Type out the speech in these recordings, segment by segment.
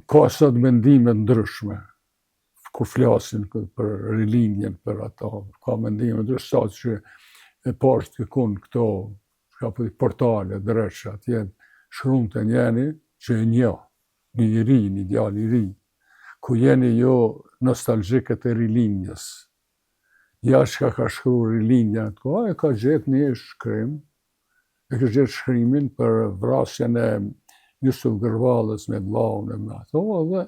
ka sot mendime ndryshme, kur flasin për rilindjen, për ato, ka mendime ndryshme, që e pashtë këkun këto, ka për portale, dresha, atje shkruan të njeni që e një i ri, një djalë i ri, ku jeni jo nostalgjikët e rilindjes. Ja çka ka shkruar rilindja atë kohë, e ka gjetë një shkrim, e ka gjetë shkrimin për vrasjen e Jusuf Gërvallës me vllaun e me ato, dhe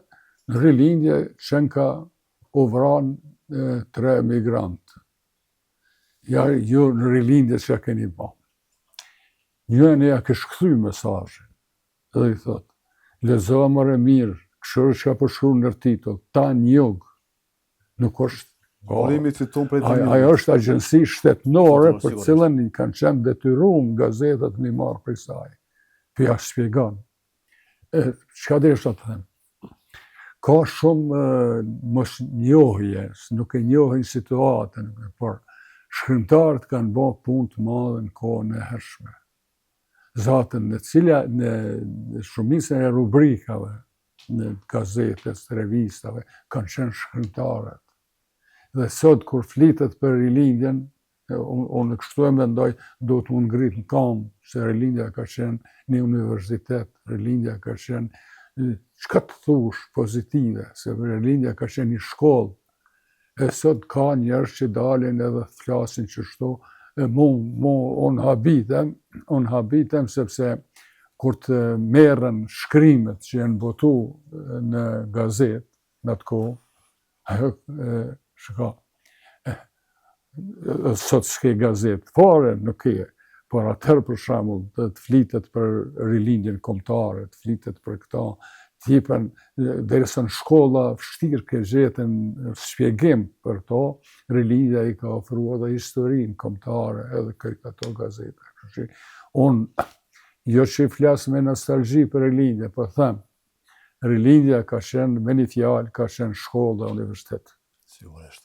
në rilindje qenë ka u vranë 3 emigrantë. Ja, ju në rilindje që keni ba. Njëni ja ke shkëthy mesazhin, edhe i thot, lezo mëre mirë, kështu që ka përshkruar në titull, Tan Jug, nuk është. Ajo është agjensi shtetënore për cilën i kanë qenë detyruar gazetat me marrë prej saj. Për ja shpjegon. Çka desha të them? Ka shumë mos njohje, nuk e njohin situatën, por shkrimtarët kanë bërë punë të madhe në kohën e hershme. Zatën në shumicën e rubrikave, në gazetes, revistave, kanë qenë shkrimtarët. Dhe sot, kur flitet për rilindjen, unë kështu e mendoj, do të mund ngrit në kam, se rilindja ka qenë një universitet, rilindja ka qenë, çka të thush pozitive, se rilindja ka qenë një shkollë, e sot ka njerëz që dalin edhe flasin kështu, unë habitem sepse kur të merren shkrimet që janë botu në gazetë, në atë kohë, ajo shka, sot s'ke gazetë fare, nuk ke, por atëherë për shembull të flitet për rilindjen kombëtare, të flitet për këta, t'jepen derisa në shkolla vështirë ke gjetën shpjegim për to, rilindja i ka ofruar edhe historinë kombëtare, edhe këto gazeta. Unë jo që i flas me nostalgji për rilindje, po them, rilindja ka qenë me një fjalë, ka qenë shkollë dhe universitet. Sigurisht.